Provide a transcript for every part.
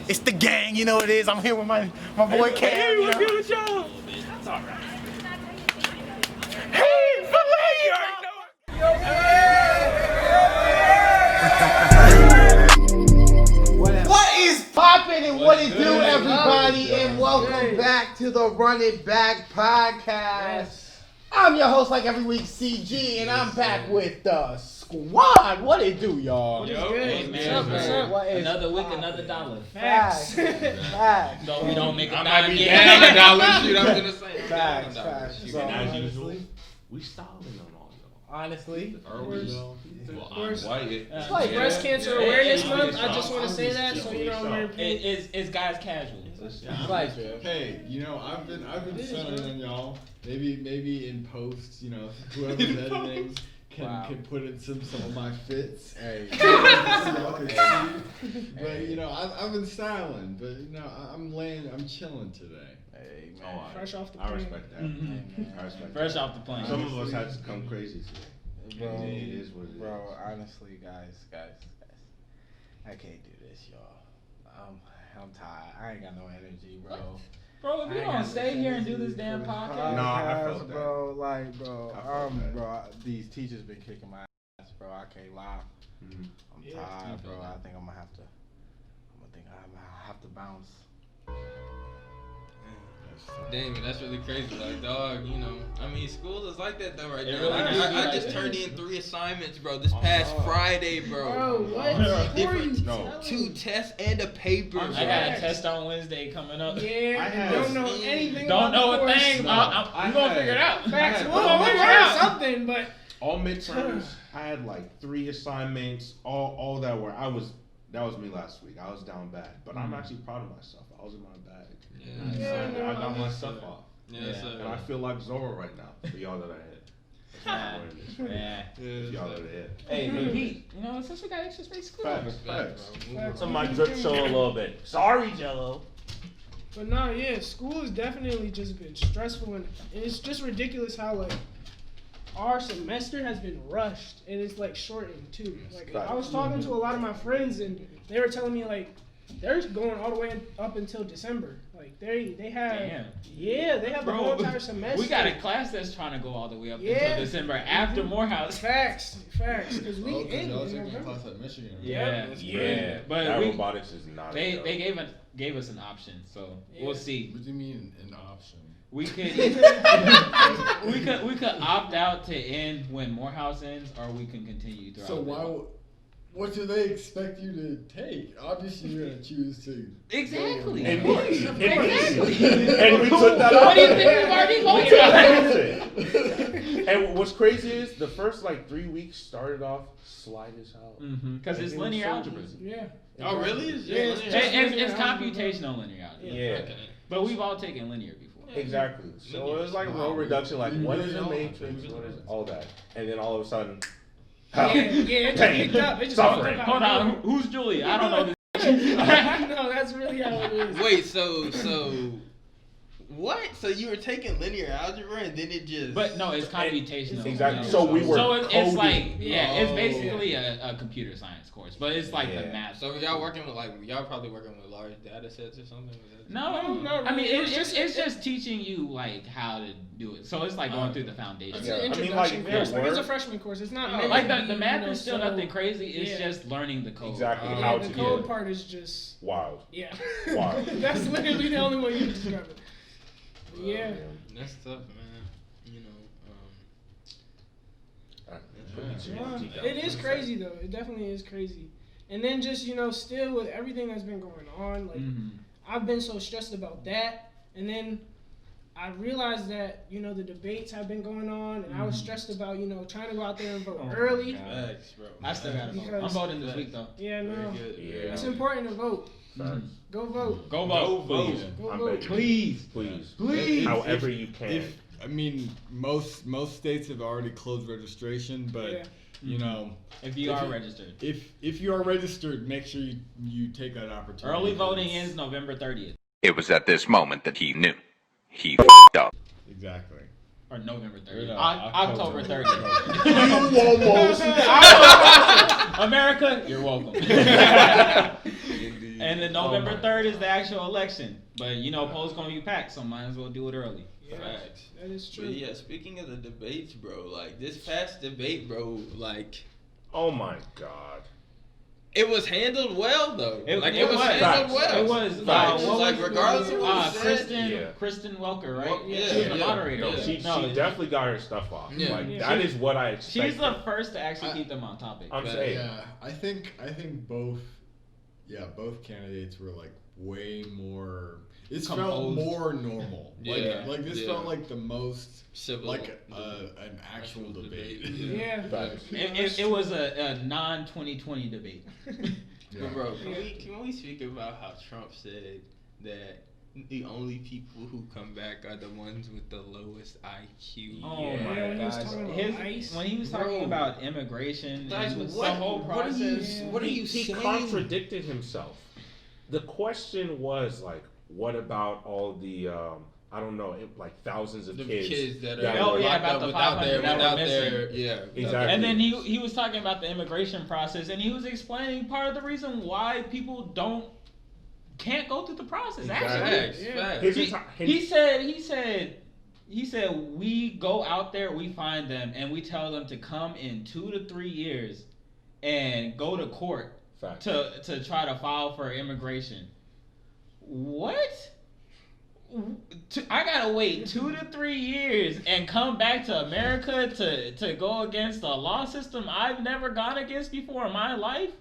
It's the gang, you know what it is. I'm here with my boy Cam. Hey, You what's know? good with y'all? It's all right. Hey, filet! What is poppin' and what it do, everybody, and welcome back to the Run It Back podcast. I'm your host, like every week, CG, and I'm back with the squad. What it do, y'all? Hey, man. What's up? What is Another week, another dollar. Facts. Facts. No, we don't make a I dime might be yet. down a dollar. Shoot, I'm gonna say. Facts. Facts. So, As usual, honestly, we stalling on all y'all. honestly, Are we though? Well, I'm course. white. It's like Breast Cancer Awareness Month. I just want to say that so you know I'm wearing pink. It's guys casual. like Hey, you know, I've been selling on y'all. Maybe in post, you know, whoever's editing can put in some of my fits. hey, But you know, I've been styling, but you know, I'm chilling today. hey, Oh, man. Fresh off the I plane. respect that. I respect Fresh that. off the plane. Some of us had to come crazy today. Bro, It is what it is. bro, honestly, guys, I can't do this, y'all. I'm tired. I ain't got no energy, bro. Bro, if you don't stay here and do this damn podcast. No, I felt that. Bro, like, bro, I felt that. bro, these teachers been kicking my ass, bro. I can't lie. Mhm. I'm Yeah, tired, bro. I think I'm gonna have to bounce. Dang, that's really crazy. Like, dog, you know, I mean, school is like that though right It now. really Like, do be I like just that. turned in 3 assignments, bro, this past Friday, bro. Bro, what? Different, No. 2 tests and a paper, bro. I got a test on Wednesday coming up. Yeah, I and had- don't know anything Don't about know the a course. thing. No. I'm gonna figure it out. Facts. I had Well, all we midterms. learned something, but All midterms, I had like 3 assignments, all that were, that was me last week. I was down bad, but I'm actually proud of myself. I was in my bag. Yeah, I got my stuff off. yeah, Yeah. so, And I feel like Zorro right now, for y'all that I hit. That's why I'm wearing this, right? Yeah. If y'all that I hit. Hey, but Pete, you know, since we got extra space, school. Facts, facts. Facts. So my drip show a little bit. Sorry, Jello. But no, yeah, school has definitely just been stressful, and it's just ridiculous how like our semester has been rushed and it's like shortened too. Like I was talking to a lot of my friends and they were telling me like they're going all the way up until December. Like they have Damn. they have the whole entire semester. We got a class that's trying to go all the way up Yeah. until December after Morehouse. facts, because we Oh, 'cause end y'all in taking a November. class at Michigan. Right? Yeah, That's yeah. crazy. But That we, robotics is not a they joke. gave us an option, so we'll Yeah. see. What do you mean an option? We could we could opt out to end when Morehouse ends, or we can continue throughout. So the- why? What do they expect you to take? Obviously, you're gonna choose to. Exactly. And we- Exactly. And we took that What do you off. think we've already We voted took that off. And what's crazy is the first like 3 weeks started off slight as hell. Because it's And it was linear so algebra. easy. Yeah. Oh, really? Yeah, It's it's It's linear algebra. computational linear algebra. Yeah. Okay. But we've all taken linear before. Exactly. So it was like row reduction, like You what really is a don't? matrix, what is all that, and then all of a sudden, Yeah, it just picked up. It just Suffering. picked up. Hold on, who's Julie? I don't know this. No, that's really how it is. Wait, so what? So you were taking linear algebra and then it just. But no, it's computational. exactly. So we were So it's coding. like it's Oh. basically a computer science course, but it's like the Yeah. math. So y'all working with y'all probably working with large data sets or something? No, No, I mean really, it's just teaching you like how to do it. So it's like going through the foundation. It's Yeah, I an mean, introduction like, course. yeah, Like, it's a Word. freshman course. It's not Oh, meant Like to the be, math you know, is still so- nothing crazy. It's yeah. just learning the code. Exactly. Yeah, how the to code get it. part is just Wild. yeah. Wow. That's literally the only way you can describe it. But yeah. That's tough, man. You know. Yeah, it is crazy though. It definitely is crazy. And then just still with everything that's been going on, like I've been so stressed about that, and then I realized that the debates have been going on, and I was stressed about trying to go out there and vote early. Facts, bro. I still gotta vote. I'm Because- voting this week though. Yeah, no, Very good. Yeah. it's important to vote. Facts. Go vote. Go vote, Please. Go I'm vote. begging. please. Please. However you can. I mean, most states have already closed registration, but Yeah. you know, If you are registered. if you are registered, make sure you take that opportunity. Early voting ends November 30th. It was at this moment that he knew. He f***ed up. Exactly. Or November 30th. No, October October. 30th. You almost. America, you're welcome. Indeed. And then November 3rd is the actual election. But polls gonna be packed, so might as well do it early. Yeah, Facts. that is true. But yeah, speaking of the debates, bro, like this past debate, bro, like Oh my God. it was handled well though. It was was. handled Facts. well. It was. Facts. Like regardless of what he said, Kristen Welker, right? Well, yeah, She was the yeah. moderator. No, she definitely got her stuff off. Yeah. Like Yeah. that is what I expected. She's the first to actually keep them on topic. I'm But, saying. Yeah, I think both candidates were like way more. It felt Composed. more normal. Yeah, Like this yeah. felt like the most civil, like an actual debate. Yeah. Facts. It was a non-2020 debate. Yeah. But bro, can we speak about how Trump said that the only people who come back are the ones with the lowest IQ? Oh Yeah, my when he was gosh! talking about ICE. When he was Bro. talking about immigration, Guys, and the what- whole what are you- process. what are you He saying? contradicted himself. The question was like, what about all the I don't know, like thousands of The kids. kids that that are were- yeah, locked about up the without 500 that were their yeah. Exactly. And then he was talking about the immigration process, and he was explaining part of the reason why people can't go through the process. Exactly. Actually, Facts. His entire- he said we go out there, we find them, and we tell them to come in 2 to 3 years and go to court Fact. to try to file for immigration. What? I gotta wait 2 to 3 years and come back to America to go against a law system I've never gone against before in my life?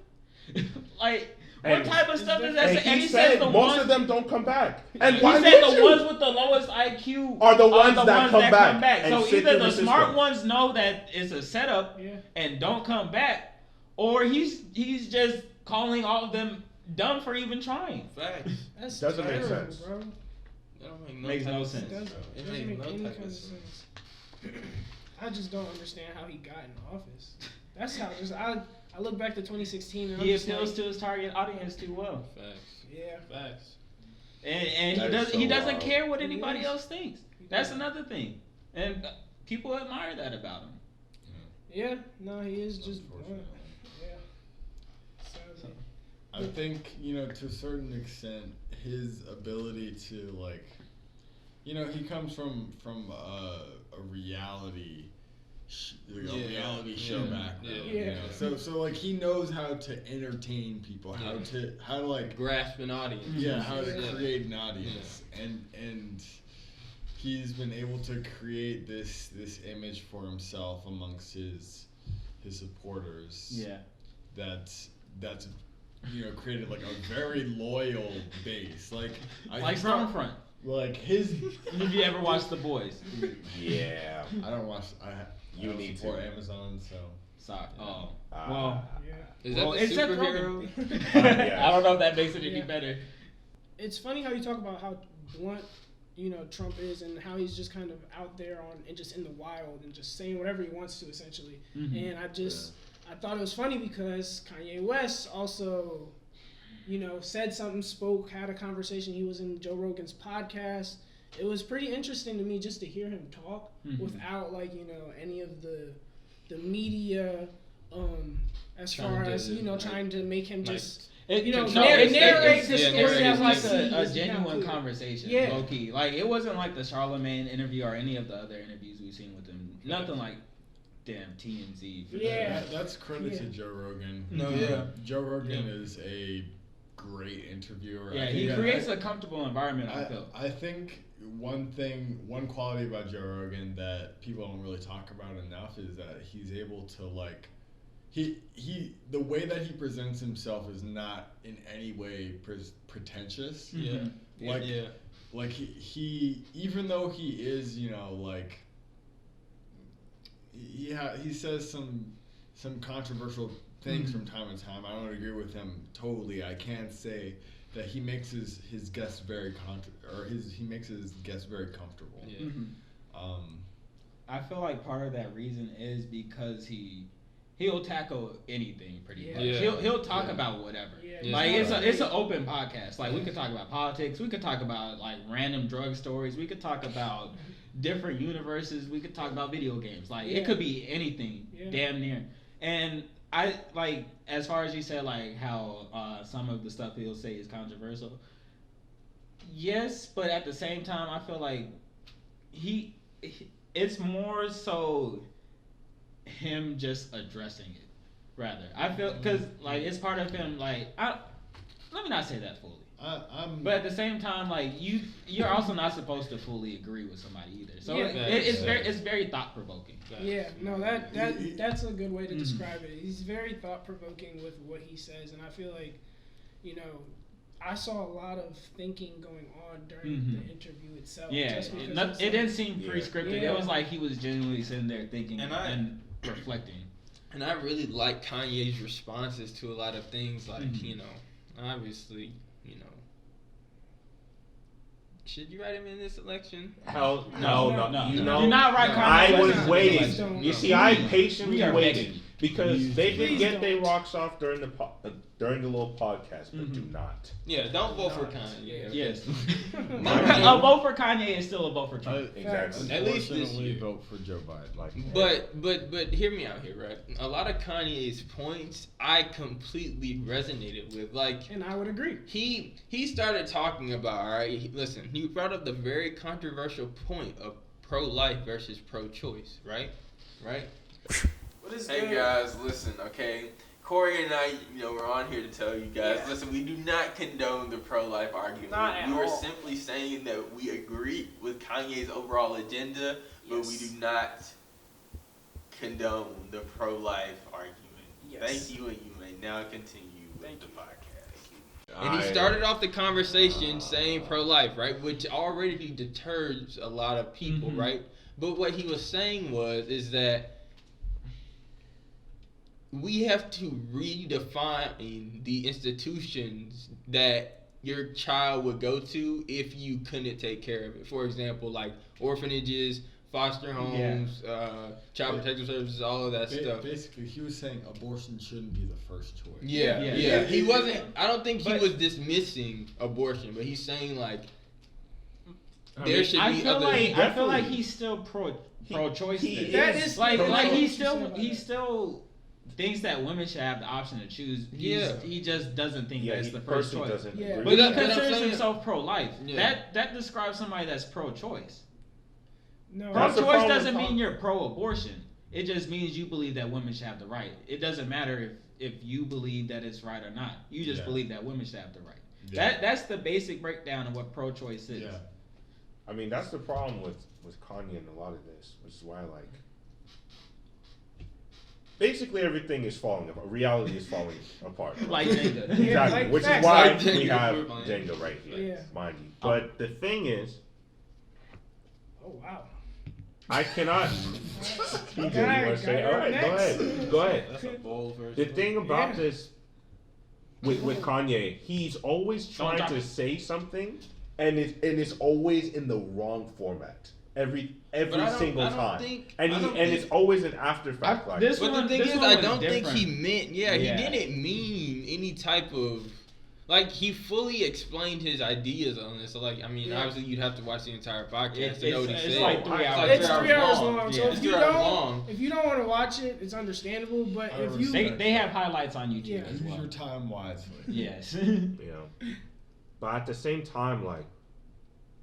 Like, what And- type of stuff is that? And he said the most ones, of them don't come back. And he why said would the you? ones with the lowest IQ Are the ones that come back and So sit either through the the smart system. ones know that it's a setup Yeah. and don't come back, or he's just calling all of them dumb for even trying. Facts. That's Doesn't make terrible, sense. bro. That don't make Makes type no of sense. It doesn't, It doesn't makes make no any type kind of of sense. I just don't understand how he got in office. That's how I look back to 2016 and He I'm just appeals like, to his target audience too well, Facts. yeah. Facts. and That is so he doesn't wild. care what He anybody is. else thinks. That's another thing, and people admire that about him. Yeah, no, he is just Unfortunately. yeah. Sadly. I think, to a certain extent, his ability to like, he comes from a reality, reality show background. Yeah. So like he knows how to entertain people, how to like Grasp an audience. how to Yeah. create an audience, and he's been able to create this image for himself amongst his supporters. Yeah. That's created like a very loyal base. Like Like Stormfront. Like his. Have you ever watched The Boys? Yeah. I don't watch. You don't need support to. Amazon, so. Sorry. Oh. Ah. Well. Yeah. Is Well, that the it's Seth superhero? Rogen. Yeah. I don't know if that makes it any Yeah. better. It's funny how you talk about how blunt, Trump is and how he's just kind of out there and just in the wild and just saying whatever he wants to essentially. Mhm. And I thought it was funny because Kanye West also, said something, had a conversation. He was in Joe Rogan's podcast. It was pretty interesting to me just to hear him talk Mhm. without any of the media, as Trying far to, as like- trying to make him like- just. It, narrate it's the story it's that like we see a is genuine now conversation, Yeah. low key. Like it wasn't like the Charlemagne interview or any of the other interviews we've seen with him. Nothing like, damn TMZ. Yeah. That's credit to Yeah. Joe Rogan. No, yeah. Joe Rogan Yeah. is a great interviewer. Yeah, I he think- creates a comfortable environment. I feel. I think one quality about Joe Rogan that people don't really talk about enough is that he's able to like, the way that he presents himself is not in any way pretentious. Mhm. Like, Yeah. like he even though he is, like, he says some controversial things from time to time. I don't agree with him totally. I can't say that he makes his guests very he makes his guests very comfortable. Yeah. Mhm. I feel like part of that reason is because he'll tackle anything pretty Yeah. much. Yeah. He'll talk Yeah. about whatever. Yeah. Like Yeah. it's an open podcast. Like we could talk about politics. We could talk about like random drug stories. We could talk about different universes. We could talk about video games. Like Yeah. it could be anything, Yeah. damn near. And I like as far as you said, like how some of the stuff he'll say is controversial. Yes, but at the same time, I feel like it's more so him just addressing it. Rather, I feel because like it's part of him. Like let me not say that fully. But at the same time, like you're also not supposed to fully agree with somebody either. So it's very thought provoking. Yeah, no, that's a good way to describe it. He's very thought provoking with what he says, and I feel like, I saw a lot of thinking going on during the interview itself. Yeah, it didn't seem pre-scripted. It was like he was genuinely sitting there thinking and reflecting. And I really like Kanye's responses to a lot of things, like obviously. Should you write him in this election? Hell no. You know, do not write Kanye I West was in waiting. this election. You see, I patiently are waited begging. because they did Please get don't. their rocks off during the little podcast, but do not. Yeah, don't vote for Kanye. Okay? Yes. No, A vote for Kanye is still a vote for Trump. Exactly. At least this year. vote for Joe Biden. Like, But hear me out here, right? A lot of Kanye's points I completely resonated with. Like, And I would agree. he started talking about, all right, listen, he brought up the very controversial point of pro-life versus pro-choice, right? Hey guys, listen, okay? Corey and I, we're on here to tell you guys, listen, we do not condone the pro-life argument. Not at we were all. simply saying that we agree with Kanye's overall agenda, but we do not condone the pro-life argument. Yes. Thank you, and you may now continue with the podcast. And he started off the conversation saying pro-life, right? Which already deters a lot of people, right? But what he was saying is that we have to redefine the institutions that your child would go to if you couldn't take care of it. For example, like orphanages, foster homes, child protective services, all of that stuff. Basically, he was saying abortion shouldn't be the first choice. Yeah. He wasn't. I don't think he was dismissing abortion, but he's saying like there should be other. I feel like he's still pro-choice. That is like he still thinks that women should have the option to choose. He just doesn't think that's the first choice. Doesn't agree. But he But I'm considers saying- himself pro-life. Yeah. That describes somebody that's pro-choice. No. That's the Pro-choice problem. doesn't mean you're pro-abortion. It just means you believe that women should have the right. It doesn't matter if you believe that it's right or not. You just believe that women should have the right. Yeah. That's the basic breakdown of what pro-choice is. Yeah. I mean, that's the problem with Kanye and a lot of this, which is why, like, basically everything is falling apart. Reality is falling apart. Like Jenga. Exactly, like which facts. is why Like we Jenga. have Jenga right here, Yeah. mind you. But the thing is, Oh, wow. I cannot. You Okay, wanna say? got it All right, next. go ahead. That's a bold version. The thing about Yeah. this with Kanye, he's always trying to say something, and it's always in the wrong format. Every single time, and it's always an after fact. Like, This But one- the thing this is, one I was don't think he different. meant. Yeah. He didn't mean any type of. Like, he fully explained his ideas on this. So, like, I mean, obviously, you'd have to watch the entire podcast to know what he it's said. like 3 hours. It's 3 hours long. So Yeah. if you 3 hours long. don't want to watch it, it's understandable. But if you They have highlights on YouTube Yeah. as Use well. your time wisely. Yes. But at the same time, like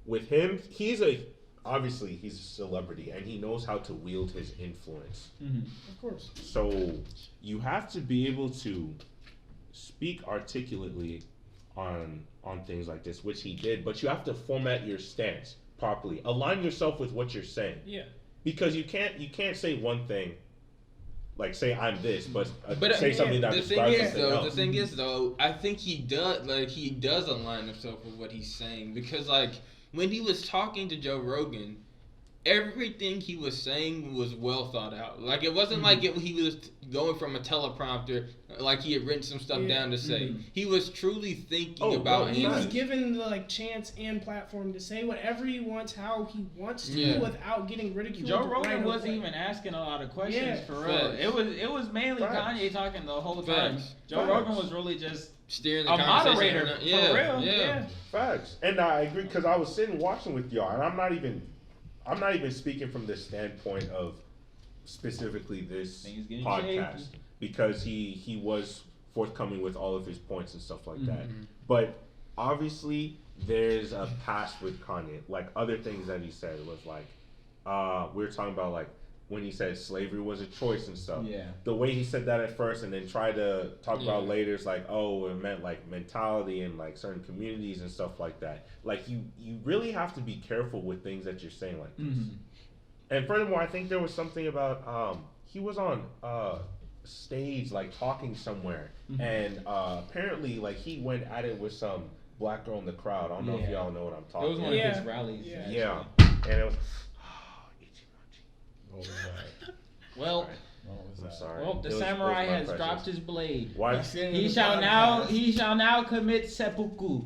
with him, obviously he's a celebrity and he knows how to wield his influence. of course. So you have to be able to speak articulately on things like this, which he did, but you have to format your stance properly. Align yourself with what you're saying. Yeah. Because you can't say one thing, like say I'm this, but, yeah, say something that the describes thing is, something though, else. the thing is, though, I think he does align himself with what he's saying, because like when he was talking to Joe Rogan, everything he was saying was well thought out. Like it wasn't like he was going from a teleprompter, like he had written some stuff down to say. He was truly thinking about He was him. given the chance and platform to say whatever he wants, how he wants to, Yeah. without getting ridiculed. Joe Rogan right wasn't away. even asking a lot of questions Yeah. for real. Facts. It was mainly Facts. Kanye talking the whole time. Facts. Joe Facts. Rogan was really just Steering the a conversation. moderator, Yeah, for real. yeah. Facts, and I agree because I was sitting watching with y'all, and I'm not even speaking from the standpoint of specifically this Things getting podcast, shaky. because he was forthcoming with all of his points and stuff like that. But obviously, there's a past with Kanye. Like other things that he said was like, we were talking about like when he said slavery was a choice and stuff. Yeah. The way he said that at first and then tried to talk about later is like, oh, it meant like mentality and like certain communities and stuff like that. Like you really have to be careful with things that you're saying like this. And furthermore, I think there was something about he was on stage like talking somewhere and apparently like he went at it with some black girl in the crowd. I don't know if y'all know what I'm talking about. It was one of his rallies. Yeah. And it was What was that? Well, What was that? I'm sorry. well, the It was samurai my has precious. dropped his blade. Why? He shall now commit seppuku.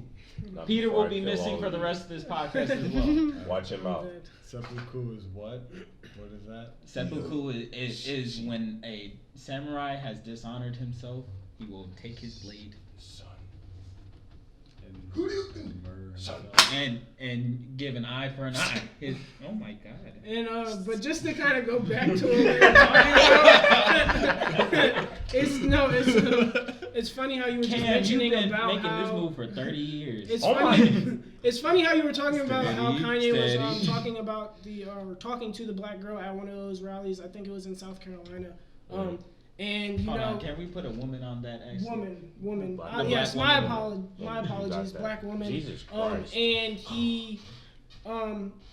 Not Peter before will I be kill missing all for of the you. rest of this podcast as well. Watch him out. Seppuku is what? What is that? Seppuku is when a samurai has dishonored himself, he will take his blade Who do you think? Murder himself. and give an eye for an eye. Oh my god. And but just to kind of go back to what we were talking about, it's funny how you were just Cam, mentioning you've been about making how this move for 30 years. It's Oh funny. It's funny how you were talking about how Steady, Kanye was steady. talking about talking to the black girl at one of those rallies. I think it was in South Carolina. And you Hold know, on, can we put a woman on that? Actually? woman. Black- Yes, black my woman. apologies, black woman. Jesus Christ. And he,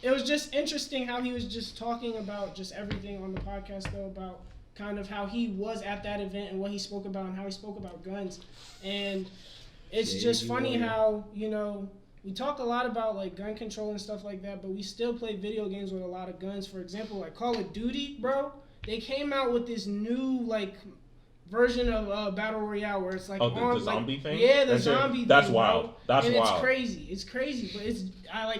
it was just interesting how he was just talking about just everything on the podcast though, about kind of how he was at that event and what he spoke about and how he spoke about guns. And it's just funny how, you know, we talk a lot about like gun control and stuff like that, but we still play video games with a lot of guns. For example, like Call of Duty, bro. They came out with this new like version of Battle Royale where it's like the zombie thing? Yeah, the That's it. zombie thing. That's wild. Bro. That's and wild. It's crazy. It's crazy, but it's I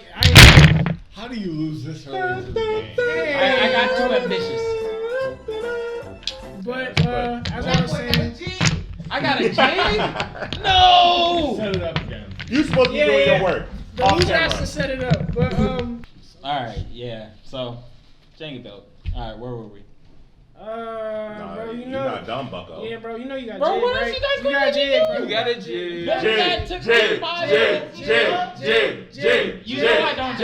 How do you lose this early into the game? I got too ambitious. But as I was saying, I got a J? No! Set it up again. You supposed to be doing your work. the Off loser has camera. to set it up. But Alright, yeah. So, Jenga built. Alright, where were we? Nah, bro, you you're know, not dumb, bucko. yeah, bro, you know you got Bro, jig, what else right? you guys You gonna got do? jig, bro. You got a jig. That took me 5 years. You know I don't.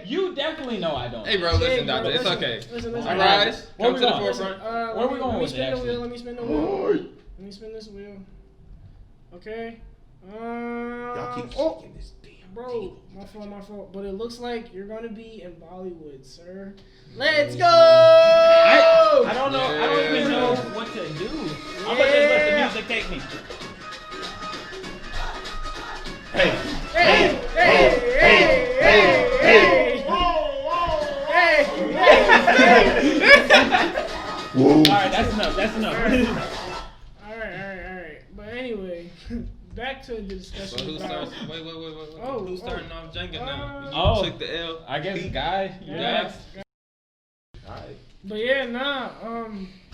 You definitely know I don't. Hey, bro, listen, Jig, bro, doctor. It's listen, okay. Listen. Arise. Where Come we to the going? forefront. Where we going Let me with spin it, the wheel. actually? Let me spin the wheel. Let me spin this wheel. Okay. Y'all keep Oh, shaking this damn bro, table. my fault. But it looks like you're gonna be in Bollywood, sir. Let's go! I don't know. I don't even know what to do. I'm gonna just let the music take me. Alright, that's enough. All right. But anyway, back to the discussion. So who about- starts? Wait. Oh, Who's starting off Jenga now? You Oh. took the L. I guess Guy, you next. Alright. But yeah,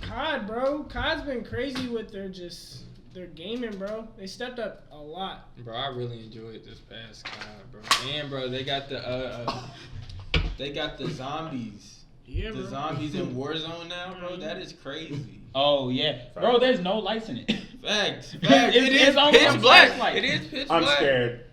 COD, bro. COD's been crazy with their gaming, bro. They stepped up a lot. Bro, I really enjoyed this past COD, bro. And bro, they got the zombies. Yeah, The bro. zombies in Warzone now, bro. That is crazy. Oh yeah, bro. There's no lights in it. Facts. It's only pitch a black. flashlight. It is pitch I'm black. scared.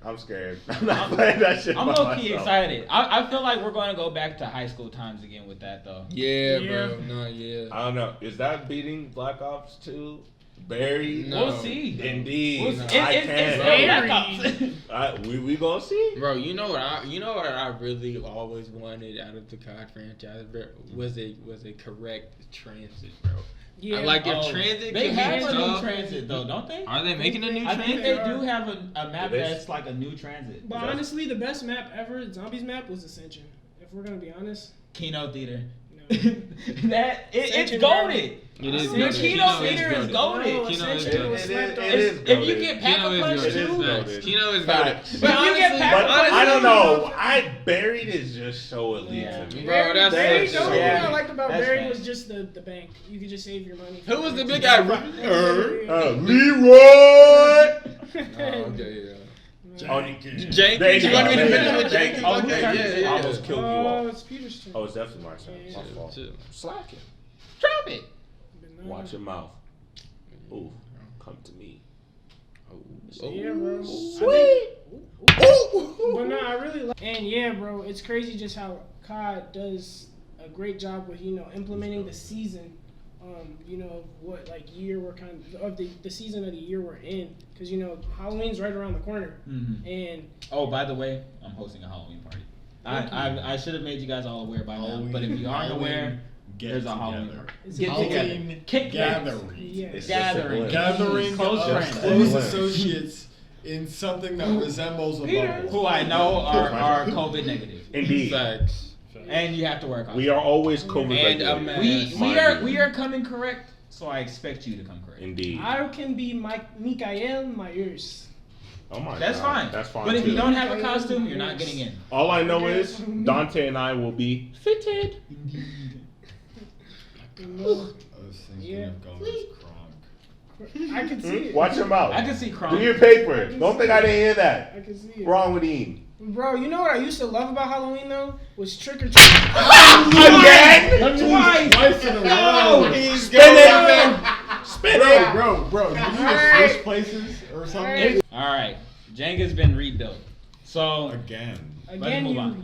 I'm not playing that shit. I'm by low key myself. excited. I feel like we're going to go back to high school times again with that though. Yeah, Yeah. bro. No, yeah. I don't know. Is that beating Black Ops 2? Barry? No. We'll see. Indeed. We'll see. I It's can. still Black Ops. We gonna see. Bro, you know what I really always wanted out of the COD franchise, bro, was a correct transit, bro. Yeah. Like if Oh, transit they could have be a new tough. transit though, don't they? Are they making a new I transit? think they do have a map It is. that's like a new transit. But honestly, the best map ever, Zombies map, was Ascension. If we're gonna be honest. Kino Theater. No. It's Ascension, bro. goaded. It is The The good. Kino Theater is good. goaded. No, Kino is Ascension good. was slept on. It is If you goated. get Pack Kino a is Punch good. It is too, goated. Kino is Facts. good. But if you get honestly- Pack But a Punch, I don't know. Buried is just so elite Yeah. to me. Bro, that's Barry, so the only thing yeah. I liked about That's Barry facts. was just the bank. You could just save your money. Who was the big guy? Leroy. Oh, okay, yeah. Jake. Jake, you want me to finish with Jake? Oh, Okay, turn yeah, it. yeah. I almost killed you all. It's Peter's turn. Oh, it's definitely my turn. Yeah. My fault. Chill. Slacking. drop it. But no. Watch your mouth. Ooh, come to me. Yeah, bro. Sweet. But no, I really like. And yeah, bro, it's crazy just how COD does a great job with implementing the season. What like year we're of the season of the year we're in, because Halloween's right around the corner. Mm-hmm. And oh, by the way, I'm hosting a Halloween party. I should have made you guys all aware by now, but if you aren't aware, there's a Halloween party. Gathering close associates in something that resembles a bubble. Who I know are COVID negative. Indeed. Facts. And you have to wear a costume. We are always COVID negative. We are coming correct, so I expect you to come correct. Indeed. I can be Mikael Myers. Oh my That's God. fine. That's fine. But if too. you don't have a costume, you're not getting in. All I know is Dante and I will be fitted. I was thinking of going as Kronk. I can see it. Watch your mouth. I can see Kronk. Do your paper. Don't think I didn't hear that. I can see it. Wrong with Ian. Bro, you know what I used to love about Halloween though? Was trick or treat. Again? Twice in a row. Spin it. Bro, did you get first places or something? Alright. Jenga's been rebuilt. So Again,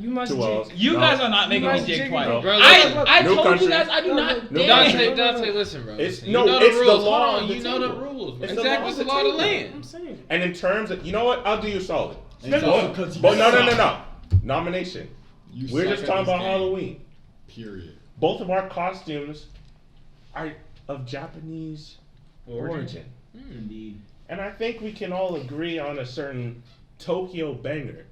you must jig. you guys are not making me must jig jig twice. it. Bro, I New told country. you guys I do not New dare. Dante, listen, bro. It's- You no, know the it's the rules. law Hold on on, the you know the table. rules. It's the Exactly, law what's on the the law of the table. land? I'm saying. And in terms of, you know what? I'll do you solid. It's also 'cause you But no. suck. Nomination. You We're suck just at talking this about game. Halloween. Period. Both of our costumes are of Japanese origin. Indeed. And I think we can all agree on a certain Tokyo banger.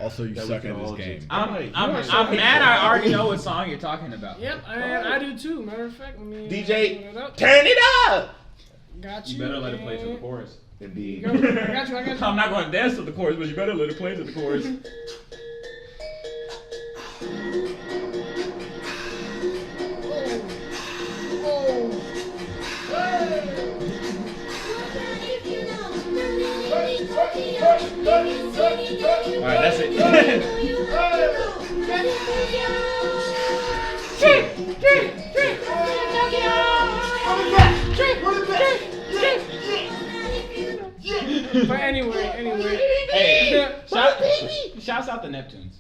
Also, you That we suck can at this all game. just- I'm You are so mad hateful. I already know what song you're talking about. Yep, I do too. Matter of fact, let me DJ, put it up. turn it up! Got you. You better let it play to the and- chorus. Indeed. Go. I got you. I'm not going to dance to the chorus, but you better let it play to the chorus. Alright, that's it. But anyway. Hey, shouts out the Neptunes.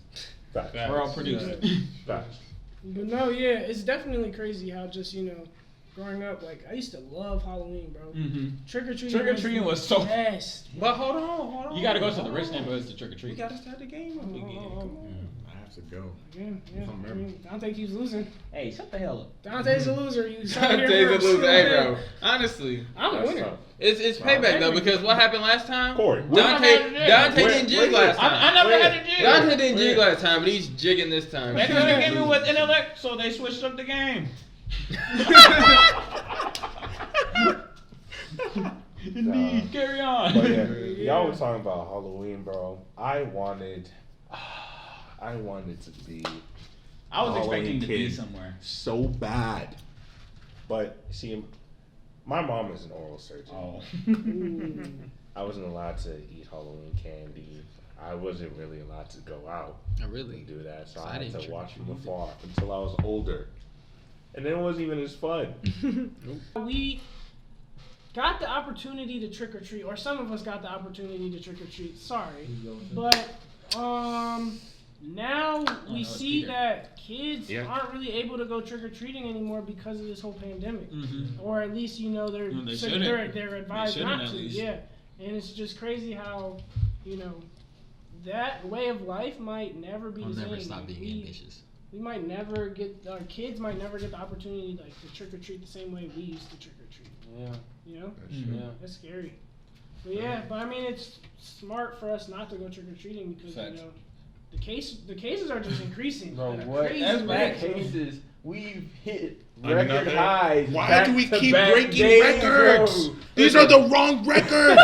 Facts. We're all produced. Facts. But no, yeah, it's definitely crazy how just growing up, like I used to love Halloween, bro. Mm-hmm. Trick or treating. Trick or treating was so. best. But hold on. You gotta go to the rich neighborhoods to trick or We treat. gotta start the game up again. Come on. I have to go. Yeah. If I'm I mean, Dante keeps losing. Hey, shut the hell up. Dante's a loser. You saw it Dante's here a first. loser. Hey, bro. Honestly, I'm a That's winner. tough. it's payback though, because what happened last time? Corey, Dante Wait, didn't jig last time. I never had to jig. Dante didn't jig last time, but he's jigging this time. They couldn't give me with intellect, so they switched up the game. Indeed, carry on. But yeah, y'all were talking about Halloween, bro. I wanted to be I was Halloween expecting to be kid somewhere. so bad. But see, my mom is an oral surgeon. Oh. I wasn't allowed to eat Halloween candy. I wasn't really allowed to go out Oh, really? and do that. So I I had didn't to trick watch or from treat afar until I was older. And then it wasn't even as fun. We got the opportunity to trick or treat, or some of us got the opportunity to trick or treat. Sorry, but now we it's see Peter. that kids Yeah. aren't really able to go trick or treating anymore because of this whole pandemic, Mm-hmm. or at least Well, they shouldn't. they're advised shouldn't, not at to. least. Yeah, and it's just crazy how that way of life might never be I'll the never same. stop being ambitious. We might never get our kids might never get the opportunity to trick or treat the same way we used to trick or treat. Yeah. Mm-hmm. That's scary. But yeah, but I mean it's smart for us not to go trick or treating because Facts. the cases are just increasing. Bro, at a what? crazy That's rate. cases. We've hit Another- record highs. Why do we keep back-to-back breaking days, records? bro. These are the wrong records.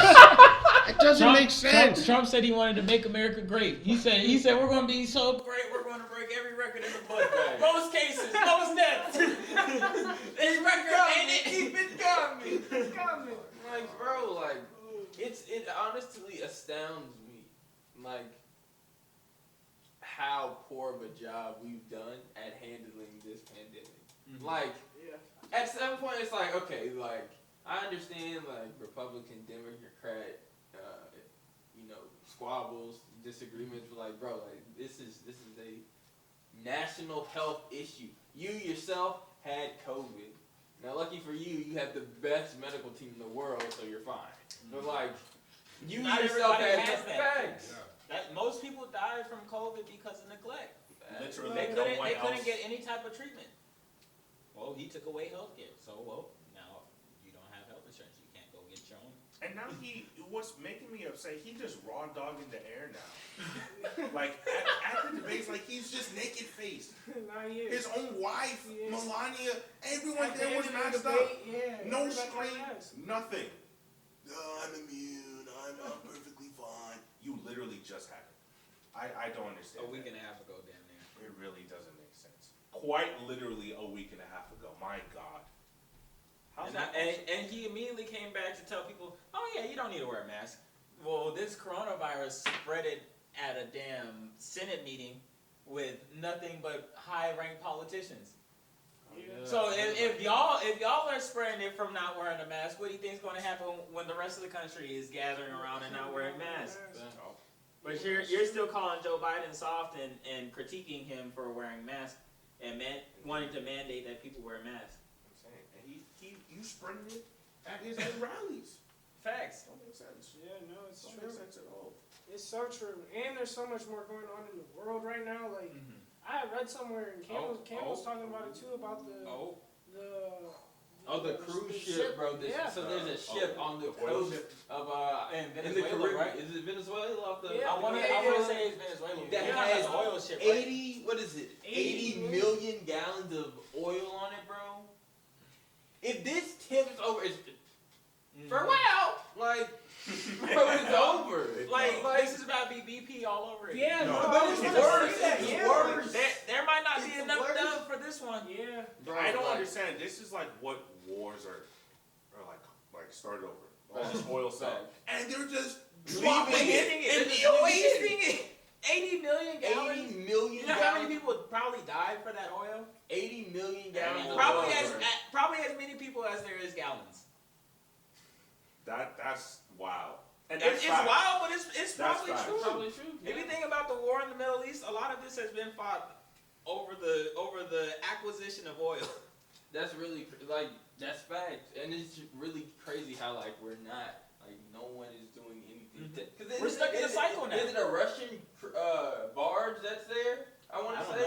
It doesn't make sense. Trump said he wanted to make America great. He said we're going to be so great, we're going to break every record in the book. Most cases, most deaths. This record ain't it. Keep it coming. Like, bro, like, it honestly astounds me, like, how poor of a job we've done at handling this pandemic. Mm-hmm. Like, at some point, it's like, okay, like, I understand like Republican, Democrat, squabbles, disagreements, but like, bro, like this is a national health issue. You yourself had COVID. Now, lucky for you, you have the best medical team in the world, so you're fine. But like, you Not yourself everybody had has the that. facts. That most people died from COVID because of neglect. Literally, They no couldn't, one they couldn't else- get any type of treatment. Well, he took away healthcare, so now you don't have health insurance. You can't go get your own. And now what's making me upset, he just raw dogging the air now. Like, at the debates, like, he's just naked faced. Nah, he is. His own wife, He is. Melania, everyone At the there end was of the masked debate, up. yeah, No everybody screen, had masks. nothing. I'm immune, I'm perfectly fine. You literally just had it. I don't understand A week that. and a half ago, damn near. It really doesn't make sense. Quite literally a week and a half ago. My God. How's that possible? And he immediately came back to tell people, oh yeah, you don't need to wear a mask. Well, this coronavirus spread it at a damn Senate meeting with nothing but high-ranked politicians. Yeah. So if y'all are spreading it from not wearing a mask, what do you think is going to happen when the rest of the country is gathering around and not wearing masks? But you're still calling Joe Biden soft and critiquing him for wearing masks and wanting to mandate that people wear masks. I'm saying, and you spreading it at his own rallies. Facts. Don't make sense. Yeah, no, it's Don't true. make sense at all. It's so true. And there's so much more going on in the world right now. Like, I had read somewhere, and Cam was talking about it too, about the cruise the ship, bro. Yeah. So there's a ship on the oil coast ship. of In in the Venezuela, Caribbean. right? Is it Venezuela off the? Yeah. I want Yeah, to yeah. say it's Venezuela. That Yeah, has that's an oil ship, right? 80. What is it? 80 million gallons of oil on it, bro. If this tips over, it's for a while. Like, bro, it's over. Like this is about to be BP all over again. Yeah, No, no, but I was it's gonna worse. say that. It's Yeah, worse. There might not be It's enough worse. done for this one. Yeah. Bro, I don't like, understand. This is like what wars are like started over. All this oil stuff. Facts. And they're just Dropping dropping it it in in the the ocean. 80 million gallons. 80 million You know how many people probably died for that oil? 80 million gallons. of Probably oil, as bro. probably as many people as there is gallons. That's wow. And It's facts. wild, but it's That's probably facts. true. Probably true. If you think about the war in the Middle East, a lot of this has been fought over the acquisition of oil. That's really like that's facts, and it's really crazy how like we're not like no one is doing anything. Cause We're stuck in a cycle now. Is it a Russian barge that's there? I want to say.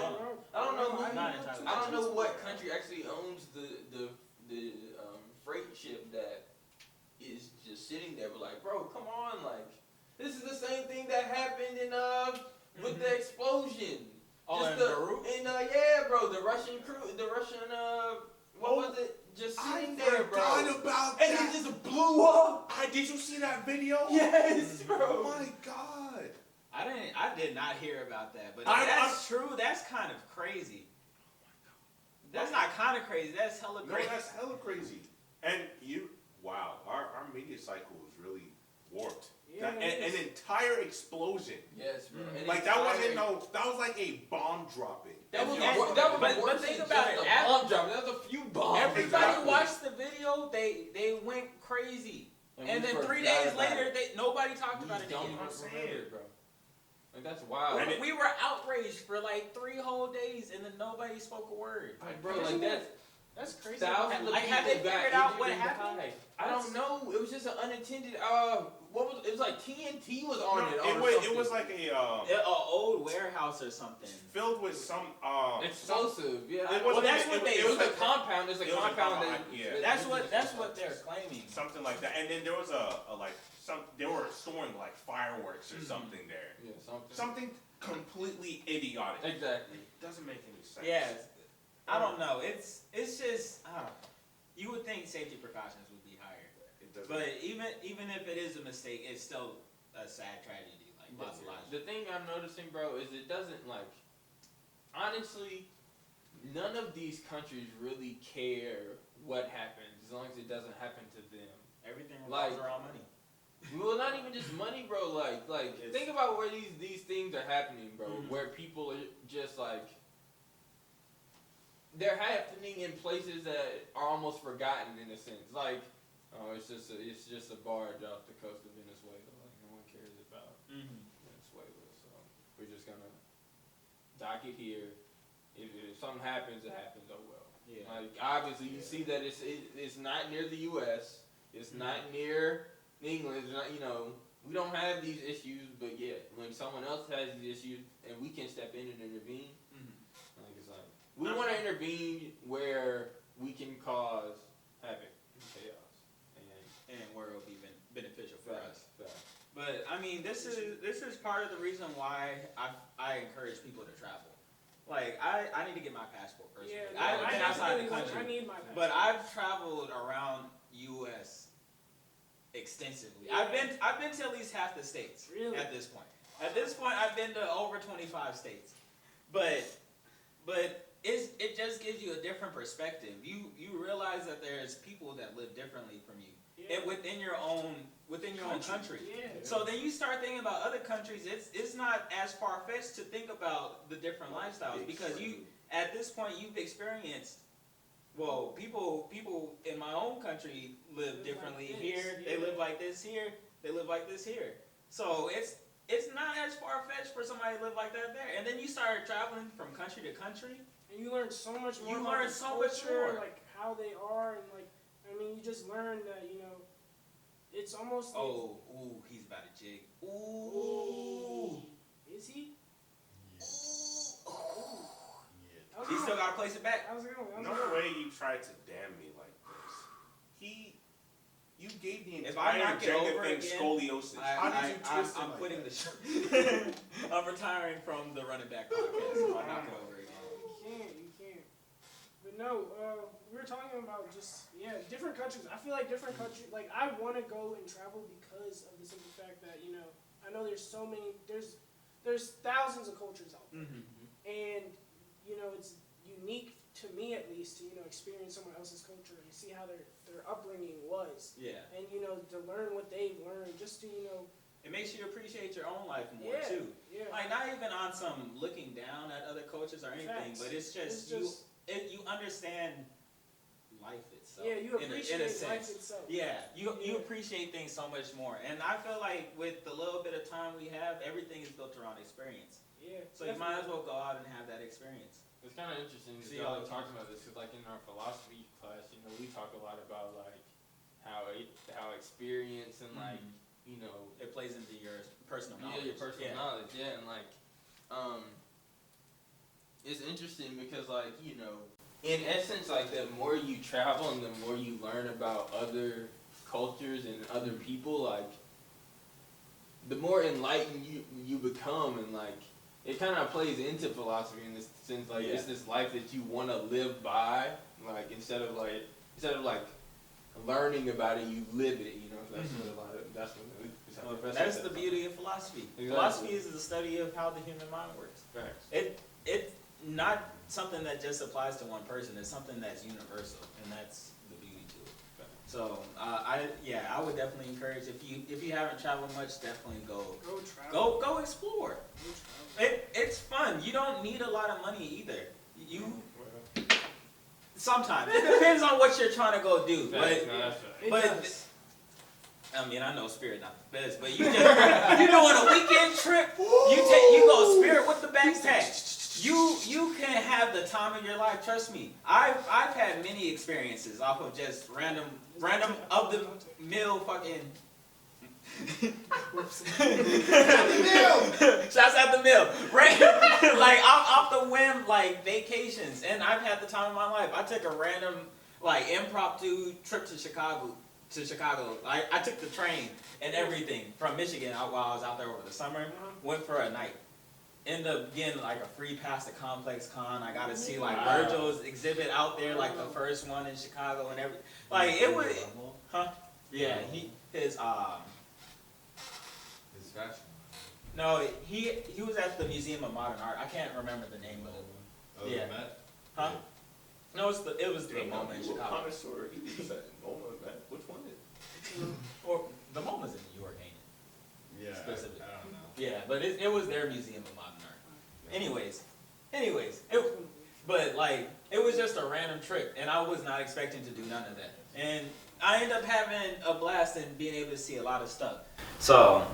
I don't know. I'm not entirely I don't know sure. what country actually owns the freight ship that is just sitting there. But like, bro, come on, like this is the same thing that happened in with the explosion. Oh, Just in the, Beirut? yeah, bro, the Russian crew, what was it? Just sitting there, bro. forgot about And that. it just blew up. Did you see that video? Yes, bro. Oh my God. I did not hear about that, but if I- that's true. That's kind of crazy. That's not kind of crazy. That's hella No, crazy. that's hella crazy. And wow, our media cycle is really warped. Yeah, An it is. entire explosion. Yes, bro. And Like it's that wasn't tiring. that was like a bomb dropping. That was And- worse but think than about just it. a bomb drop. That was a few bombs. Everybody Exactly. watched the video. They went crazy, and we then 3 forgot days about later, it. nobody talked We about it don't again. remember it, bro. Like that's wild. And it- We were outraged for like 3 whole days, and then nobody spoke a word. Like, bro, like That's crazy. thousands of Like, people have they got figured out injured what and happened? died. I don't know. It was just an unattended. It was like TNT was on it. It was like a An old warehouse or something. filled with some explosive. Yeah, It Well, wasn't- that's what they. it was like- a compound. There's a it was a compound. compound, yeah. That's what they're claiming. something like that. And then there was they were storing like fireworks or something there. Yeah, something. Something completely idiotic. Exactly. It doesn't make any sense. Yes, I don't know. It's just I don't know. You would think safety precautions would be higher, It doesn't. but even if it is a mistake, it's still a sad tragedy. Like lots of lives. The thing I'm noticing, bro, is it doesn't like. Honestly, none of these countries really care what happens as long as it doesn't happen to them. Everything revolves Like- around money. Well, not even just money, bro. Like It's- think about where these things are happening, bro. Where people are just like. They're happening in places that are almost forgotten in a sense. Like Oh, it's just a barge off the coast of Venezuela. Like no one cares about Venezuela, so we're just gonna dock it here. If something happens, it happens. Oh well. Yeah. Like obviously, you see that it's not near the U.S. It's not near England. It's not, we don't have these issues, but yet when someone else has these issues and we can step in and intervene, like it's like we want to intervene where we can cause havoc and chaos, and where it'll be beneficial for us. Facts. But I mean, this is part of the reason why I encourage people to travel. Like I need to get my passport personally. Yeah, I've been outside the I country, need my passport. but I've traveled around U.S. extensively. Yeah. I've been to at least half the states. Really? At this point. At this point, I've been to over 25 states. But it just gives you a different perspective. You realize that there's people that live differently from you. Yeah. Within your own country. Yeah. So then you start thinking about other countries. It's not as far fetched to think about the different lifestyles because you at this point you've experienced. Well, people in my own country live differently like here. this, They yeah. live like this here. They live like this here. So it's not as far fetched for somebody to live like that there. And then you start traveling from country to country. And you learn so much more. You about learn the so much culture, more. like how they are, and like I mean, you just learn that it's almost. Like, Ooh, he's about to jig. Ooh. Is he? Yeah. He still gotta place it back. How's it going? No way you tried to damn me like this. You gave the If I entire knock it Jenga over thing again, scoliosis. How did you twist it I'm like quitting that? the show. I'm retiring from the running back podcast if I knock it over again. You can't. But no, we were talking about just different countries. I feel like different countries. Like I want to go and travel because of the simple fact that I know there's so many. There's thousands of cultures out there, and it's unique to me at least to experience someone else's culture and see how their upbringing was. Yeah. And to learn what they've learned, just to It makes you appreciate your own life more Yeah, too. yeah. Like not even on some looking down at other cultures or anything, Facts. but it's just you understand life itself. Yeah, you in appreciate a sense. life itself. Yeah, you appreciate things so much more, and I feel like with the little bit of time we have, everything is built around experience. Yeah. So you might as well go out and have that experience. It's kind of interesting See that y'all how- talking about this because, like, in our philosophy class, we talk a lot about like how experience and like It plays into your personal knowledge. your personal knowledge, and like it's interesting because like in essence, like the more you travel and the more you learn about other cultures and other people, like the more enlightened you become, and like it kind of plays into philosophy in this sense, like it's this life that you want to live by, like instead of like learning about it, you live it. That's the beauty of philosophy. Exactly. Philosophy is the study of how the human mind works. Facts. It's not something that just applies to one person. It's something that's universal, and that's the beauty to it. Facts. So I would definitely encourage if you haven't traveled much, definitely go travel. go explore. It's fun. You don't need a lot of money either. Sometimes it depends on what you're trying to go do. But I mean, I know Spirit not the best, but you doing a weekend trip. You go Spirit with the backpack. You can have the time of your life. Trust me. I've had many experiences off of just random of the mill fucking. Shouts out the mill. Like off the whim, like vacations, and I've had the time of my life. I took a random like impromptu trip to Chicago. I took the train and everything from Michigan while I was out there over the summer. Went for a night. Ended up getting like a free pass to Complex Con. I got to see like Virgil's exhibit out there, like the first one in Chicago and everything. Like it was, Yeah, his fashion. No, he was at the Museum of Modern Art. I can't remember the name of it. Oh, Yeah. Matt? Huh? No, it was the MoMA in Chicago. Which one is it? Or the MoMA's in New York, ain't it? Yeah, Specific. I don't know. Yeah, but it was their Museum of Modern Art. Anyways, but like it was just a random trip, and I was not expecting to do none of that. And I end up having a blast and being able to see a lot of stuff. So,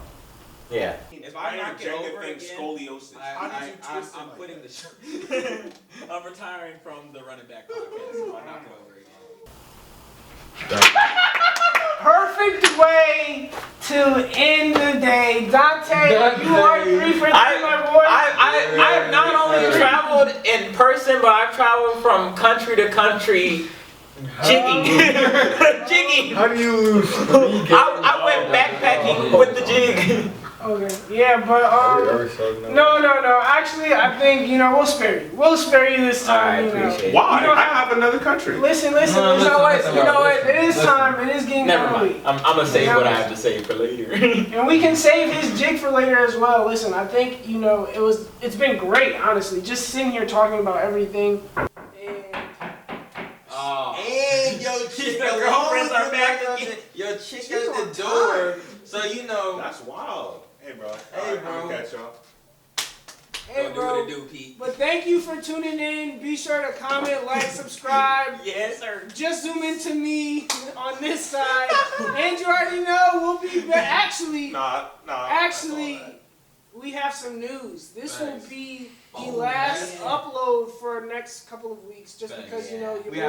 yeah. If I knock it over again, scoliosis. I'm quitting the show. I'm retiring from the running back podcast if I knock it over again. Perfect way to end the day. Dante, you are 3 for 3, my boy. I've not only traveled in person, but I've traveled from country to country. Jiggy. Jiggy. How do you lose 3 games? I went backpacking with the jig. Okay. Yeah, but no. Actually, I think we'll spare you. We'll spare you this time. Why? I have another country. Listen. You know what? It is time. It is getting early. I'm gonna save what I have to say for later. And we can save his jig for later as well. Listen, I think it's been great, honestly. Just sitting here talking about everything. And your chick, the girlfriends are back again. Your chick at the door. So That's wild. Hey, bro. Hey, bro. I'll catch y'all. Hey, Do bro. what it do, Pete. But thank you for tuning in. Be sure to comment, like, subscribe. Yes, sir. Just zoom into me on this side. And you already know we'll be back. Actually, we have some news. This will be the last upload for the next couple of weeks, just because your boys do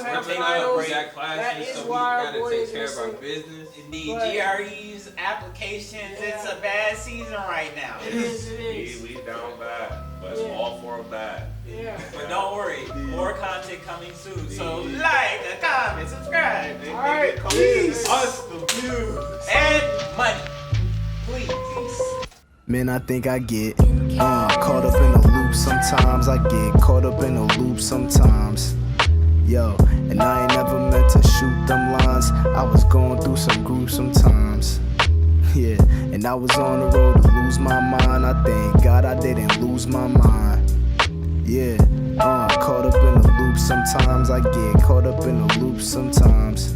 have finals. That is why our boys take care of our business. Indeed, GRE's applications. It's a bad season right now. It is. We down bad, but it's all for a bad. Yeah. But don't worry, more content coming soon. So like, comment, subscribe. All right, peace. Us the views and money, please. Man, I think I get caught up in a loop sometimes. I get caught up in a loop sometimes. Yo, and I ain't never meant to shoot them lines. I was going through some gruesome times. Yeah, and I was on the road to lose my mind. I thank God I didn't lose my mind. Yeah, caught up in a loop sometimes. I get caught up in a loop sometimes.